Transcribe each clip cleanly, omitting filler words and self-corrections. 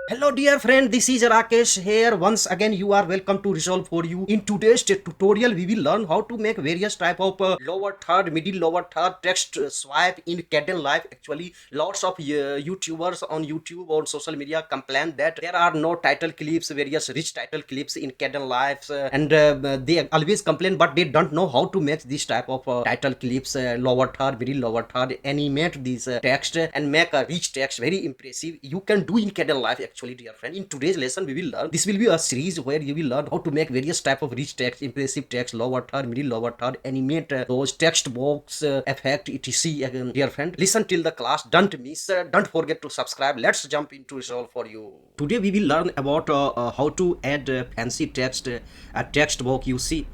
Hello dear friend, this is Rakesh here. Once again you are welcome to Resolve for you. In today's tutorial we will learn how to make various type of lower third, middle lower third text swipe in Kdenlive. Actually lots of YouTubers on YouTube or social media complain that there are no title clips, various rich title clips in Kdenlive and they always complain but they don't know how to make this type of title clips, lower third, middle lower third, animate these text and make a rich text very impressive. You can do in Kdenlive actually, dear friend. In today's lesson we will learn, this will be a series where you will learn how to make various type of rich text, impressive text, lower third, middle lower third, animate those text box effect etc. Dear friend, listen till the class, don't miss, don't forget to subscribe. Let's jump into it all for you. Today we will learn about how to add fancy text, a text box. You see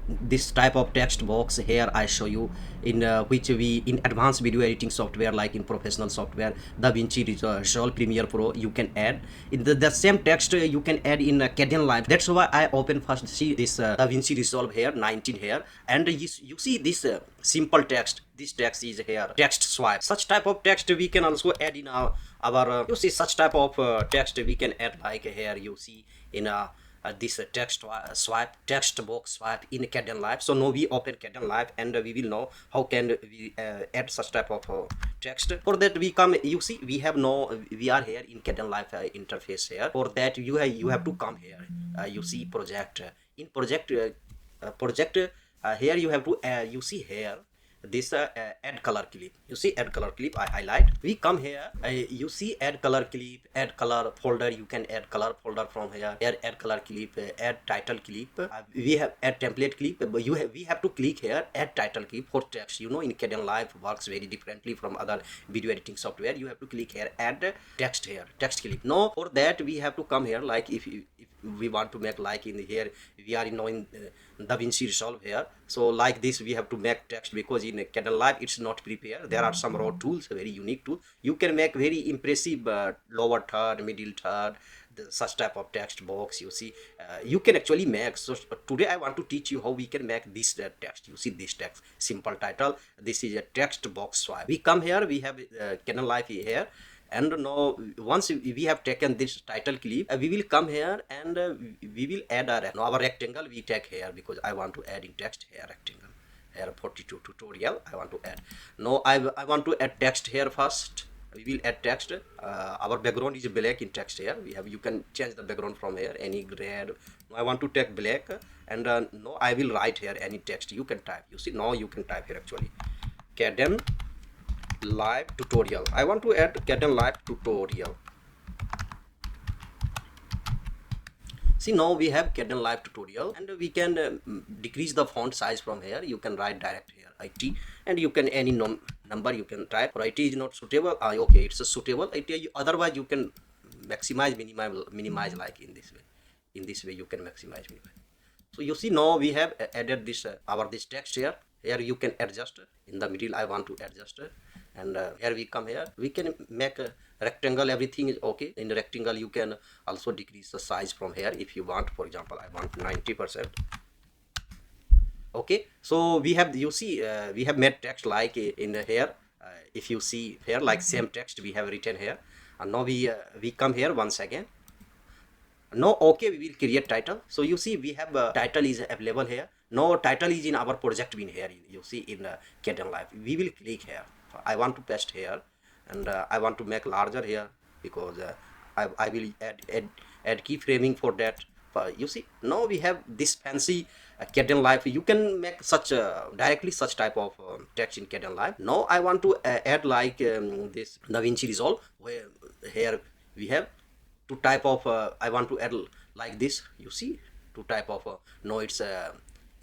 this type of text box here I show you, in which we in advanced video editing software like in professional software DaVinci Resolve, Premiere Pro, you can add in the same text you can add in Kdenlive. That's why I open first see this DaVinci Resolve here 19 here, and you see this simple text. This text is here text swipe. Such type of text we can also add in our you see such type of text we can add, like here you see in this text swipe, text box swipe in Kdenlive. So now we open Kdenlive and we will know how can we add such type of text. For that we come, you see we have no, we are here in Kdenlive interface here. For that you have to come here, you see project, in project here you have to you see here this add color clip. You see add color clip, I highlight, we come here, you see add color clip, add color folder. You can add color folder from here add color clip, add title clip, we have add template clip, but we have to click here add title clip for text. You know, in Kdenlive works very differently from other video editing software. You have to click here add text here, text clip. No, for that we have to come here, like if we want to make, like in here we are in DaVinci Resolve here. So like this we have to make text, because in Kdenlive it's not prepared. There are some raw tools, very unique tool. You can make very impressive lower third, middle third, such type of text box. You see you can actually make. So today I want to teach you how we can make this text. You see this text, simple title, this is a text box swipe. We come here, we have Kdenlive here, and now once we have taken this title clip, we will come here and we will add our rectangle. We take here because I want to add in text here rectangle here 42 tutorial I want to add. Now I want to add text here first. We will add text. Our background is black in text here. We have, you can change the background from here, any red. I want to take black, and no, I will write here any text. You can type. You see now you can type here actually Kdenlive tutorial. I want to add Kdenlive tutorial. See now we have Kdenlive tutorial, and we can decrease the font size from here. You can write direct here IT, and you can any number you can type. For IT is not suitable, okay, it's a suitable IT. Otherwise you can maximize, minimize like in this way. In this way you can maximize, minimize. So you see now we have added this this text here. Here you can adjust. In the middle I want to adjust, and here we come here, we can make a rectangle. Everything is okay. In the rectangle you can also decrease the size from here if you want. For example, I want 90%. Okay, so we have, you see we have made text like in here. If you see here, like same text we have written here, and now we come here once again. No, okay, we will create title. So you see we have title is available here. No, title is in our project bin here. You see in Kdenlive, we will click here. I want to paste here, and I want to make larger here because I will add keyframing for that. You see now we have this fancy Kdenlive. You can make such directly such type of text in Kdenlive. Now I want to add like this DaVinci Resolve, where here we have two type of I want to add like this. You see two type of no, it's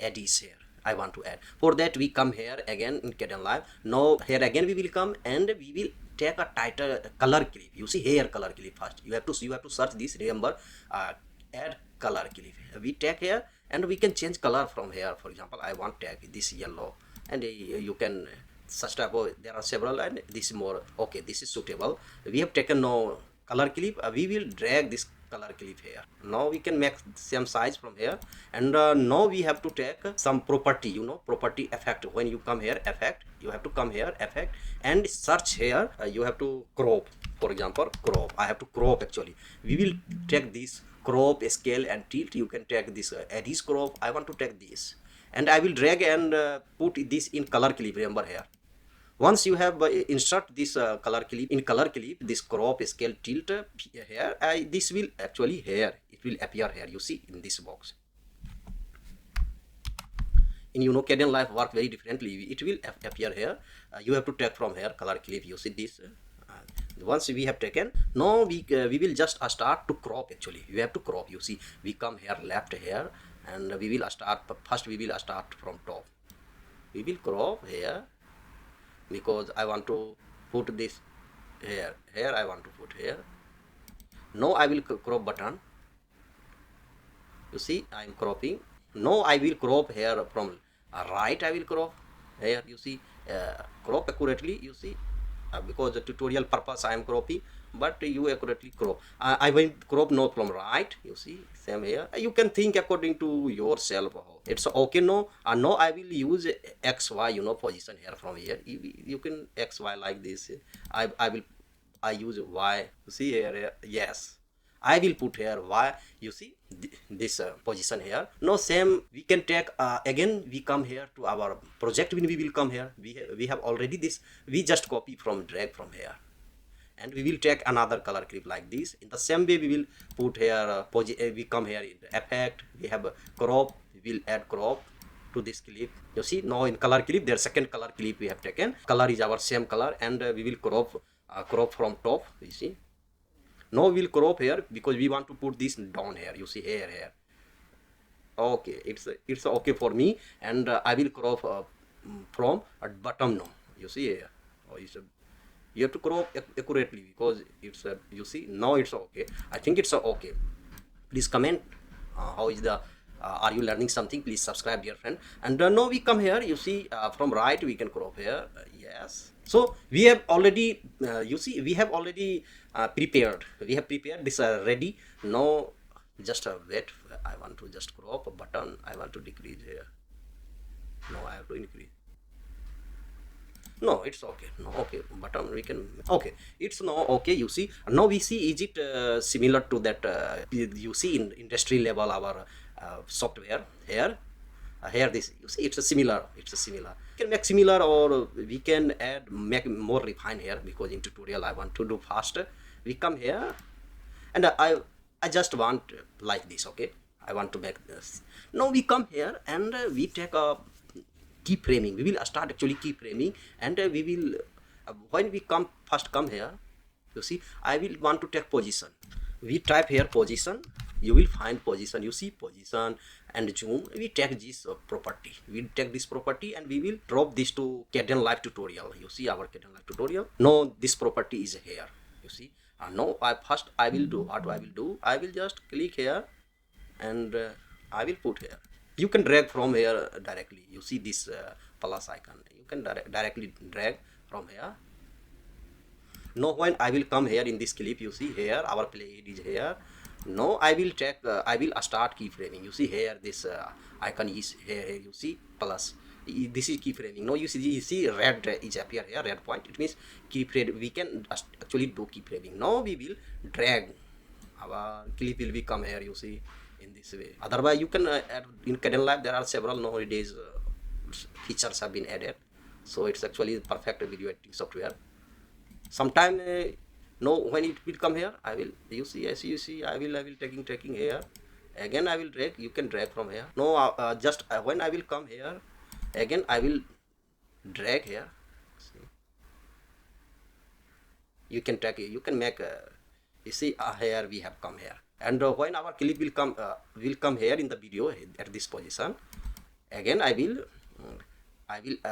eddies here I want to add. For that we come here again in Kdenlive. Now here again we will come and we will take a title color clip. You see here color clip first. You have to search this. Remember, add color clip. We take here and we can change color from here. For example, I want take this yellow, and you can such type of, there are several, and this is more okay. This is suitable. We have taken no color clip. We will drag this color clip here. Now we can make same size from here, and now we have to take some property, you know, property effect. When you come here effect, you have to come here effect and search here, you have to crop. For example, crop. I have to crop actually. We will take this crop, scale and tilt. You can take this edge crop. I want to take this, and I will drag and put this in color clip. Remember here. Once you have insert this color clip in color clip, this crop, scale, tilt here, this will actually here. It will appear here. You see in this box. In Kdenlive work very differently. It will appear here. You have to take from here color clip. You see this. Once we have taken, now we will just start to crop. Actually you have to crop. You see, we come here left here, and we will start. First we will start from top. We will crop here because I want to put this here I want to put here. Now I will crop button. You see I am cropping. Now I will crop here from right. I will crop here. You see, crop accurately. You see, because the tutorial purpose I am cropping, but you accurately crop. I will crop now from right. You see, same here. You can think according to yourself. It's okay. No, no, I will use XY. Position here from here. You can XY like this. I use Y. You see here. Yes. I will put here Y. You see this position here. No, same we can take again. We come here to our project. When we will come here, we have already this. We just copy from drag from here, and we will take another color clip like this. In the same way, we will put here. We come here in the effect. We have a crop. We will add crop to this clip. You see now in color clip, their second color clip we have taken. Color is our same color, and we will crop from top. You see. Now we'll crop here because we want to put this down here. You see here. Okay, it's okay for me, and I will crop from at bottom now. You see here. You have to crop accurately because it's you see now it's okay. I think it's okay. Please comment how is the are you learning something. Please subscribe, dear friend. And now we come here. You see from right we can crop here. Yes. So we have already you see we have already prepared. We have prepared this ready. Now just wait. I want to just crop a button. I want to decrease here. No, I have to increase. No, it's okay. No, okay, button we can. Okay, it's no okay. You see now we see, is it similar to that you see in industry level our software here. Here this you see it's a similar. We can make similar, or we can make more refined here, because in tutorial I want to do faster. We come here, and I just want like this. Okay, I want to make this. Now we come here, and we take a keyframing. We will start actually keyframing, and we will when we come here. You see, I will want to take position. We type here position. You will find position. You see position and zoom. We take this property. We take this property, and we will drop this to Kdenlive tutorial. You see our Kdenlive tutorial. Now this property is here. You see. Now I will do what I will do. I will just click here, and I will put here. You can drag from here directly. You see this plus icon. You can directly drag from here. Now when I will come here in this clip, you see here our play is here. Now I will check. I will start keyframing. You see here this icon is here. You see plus. This is keyframing. Now you see red is appear here. Red point. It means keyframe. We can actually do keyframing. Now we will drag. Our clip will become here. You see in this way. Otherwise, you can add in Kdenlive. There are several nowadays features have been added. So it's actually perfect video editing software. Sometime no, when it will come here, I will as you see I will taking here. Again I will drag. You can drag from here. No, just when I will come here, again I will drag here. See. You can take you can make you see here we have come here, and when our clip will come here in the video at this position. Again I will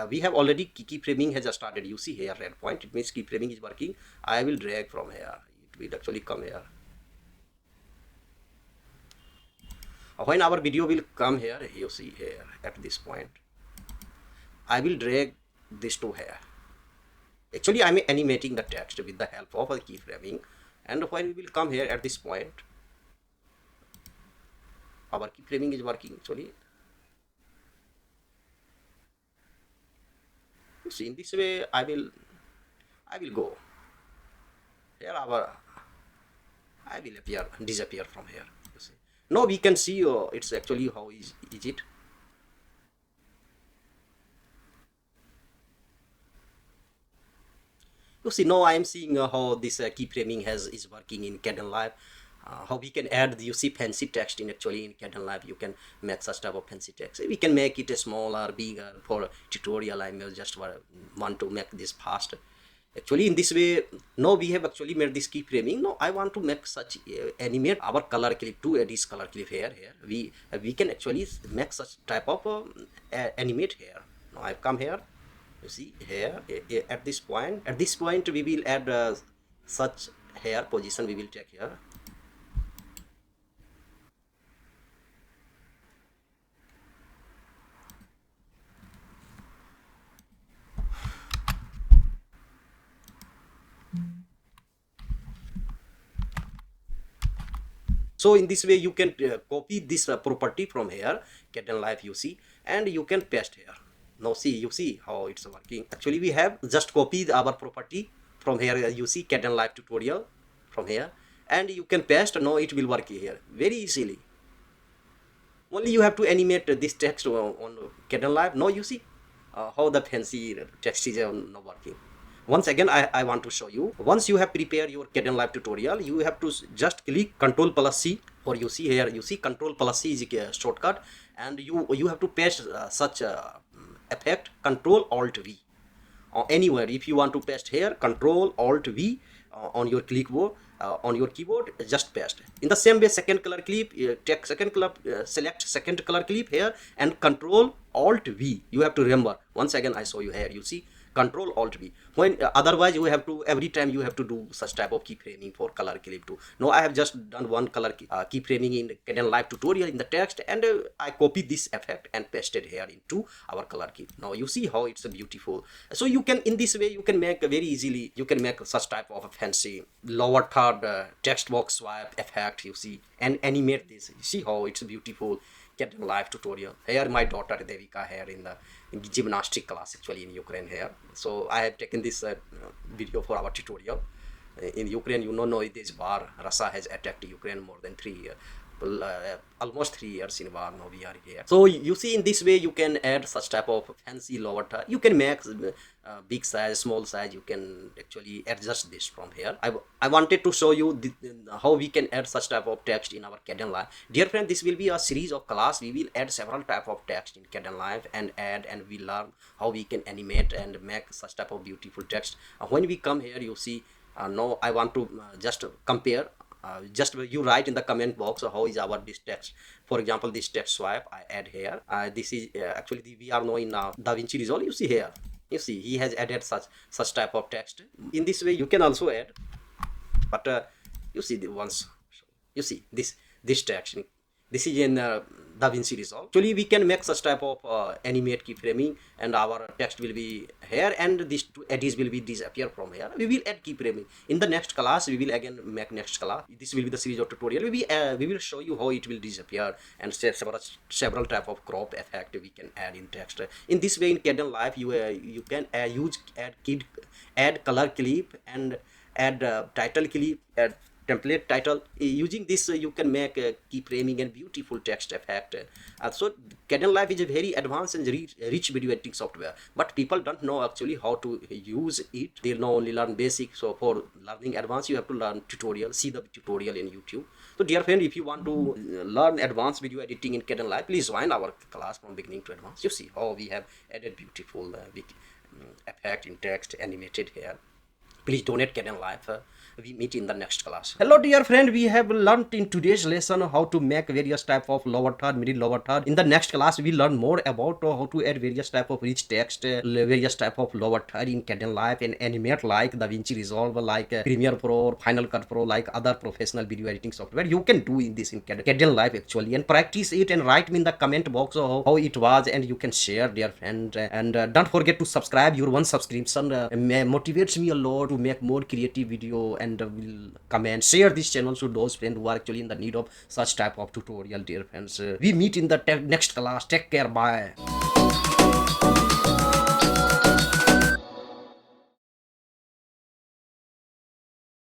we have already keyframing has started. You see here red point. It means keyframing is working. I will drag from here. It will actually come here. When our video will come here, you see here at this point, I will drag this to here. Actually, I am animating the text with the help of the keyframing, and when we will come here at this point, our keyframing is working actually. See, in this way I will go. Here our I will disappear from here. You see. Now we can see it's actually how is it. You see, now I am seeing how this keyframing has is working in Kdenlive. How we can add, you see, fancy text in actually in Kdenlive. You can make such type of fancy text. We can make it a smaller, bigger for tutorial. I may just want to make this fast. Actually, in this way, now we have actually made this keyframing. Now I want to make such animate our color clip to this color clip here. We can actually make such type of animate here. Now I've come here. You see here at this point we will add such hair position we will take here. So in this way you can copy this property from here Kdenlive, you see, and you can paste here. Now see, you see how it's working. Actually we have just copied our property from here. You see Kdenlive tutorial from here, and you can paste. Now it will work here very easily. Only you have to animate this text on Kdenlive. Now you see how the fancy text is now working. Once again I want to show you. Once you have prepared your Kdenlive tutorial, you have to just click Ctrl plus C, or you see here, you see Ctrl plus C is a shortcut, and you have to paste such effect Ctrl Alt V anywhere. If you want to paste here, Ctrl Alt V on your clipboard, on your keyboard, just paste. In the same way, second color clip, take second color, select second color clip here and Ctrl Alt V. You have to remember. Once again I show you here, you see Control Alt V. When otherwise you have to, every time you have to do such type of keyframing for color clip too. Now I have just done one color keyframing in Kdenlive tutorial in the text, and I copied this effect and pasted here into our color key. Now you see how it's beautiful. So you can, in this way you can make very easily, you can make such type of a fancy lower third text box swipe effect, you see, and animate this. You see how it's beautiful. Kdenlive tutorial. Here my daughter Devika here in the gymnastic class actually in Ukraine here. So I have taken this video for our tutorial. In Ukraine, you know this war. Russia has attacked Ukraine more than 3 years. Almost 3 years in war. Now we are here. So you see, in this way you can add such type of fancy lower third. You can make big size, small size. You can actually adjust this from here. I wanted to show you how we can add such type of text in our Kdenlive. Dear friend, this will be a series of class. We will add several type of text in Kdenlive and we learn how we can animate and make such type of beautiful text. When we come here, you see, now I want to just compare. Just you write in the comment box how is our this text. For example, this text swipe I add here. This is actually we are now in DaVinci Resolve. You see here, you see he has added such type of text. In this way you can also add, but you see the ones, you see this text. This is in DaVinci Resolve. Actually, we can make such type of animate keyframing, and our text will be here, and these two edges will be disappear from here. We will add keyframing. In the next class, we will again make next class. This will be the series of tutorial. We will show you how it will disappear and several type of crop effect we can add in text. In this way, in Kdenlive, you can add color clip and add title clip, add template title. Using this you can make keyframing and beautiful text effect. So Kdenlive is a very advanced and rich video editing software, but people don't know actually how to use it. They now only learn basic. So for learning advanced, you have to learn tutorial, see the tutorial in YouTube. So dear friend, if you want to learn advanced video editing in Kdenlive, please join our class from beginning to advanced. You see how we have added beautiful effect in text animated here. Please donate Kdenlive. We meet in the next class. Hello dear friend, we have learned in today's lesson how to make various type of lower third, middle lower third. In the next class we learn more about how to add various type of rich text, various type of lower third in Kdenlive, and animate like DaVinci Resolve, like Premiere Pro or Final Cut Pro, like other professional video editing software. You can do in this in Kdenlive actually, and practice it and write me in the comment box how it was, and you can share, dear friend. And don't forget to subscribe. Your one subscription motivates me a lot to make more creative video, and will comment, share this channel to those friends who are actually in the need of such type of tutorial, dear friends. We meet in the next class. Take care. Bye.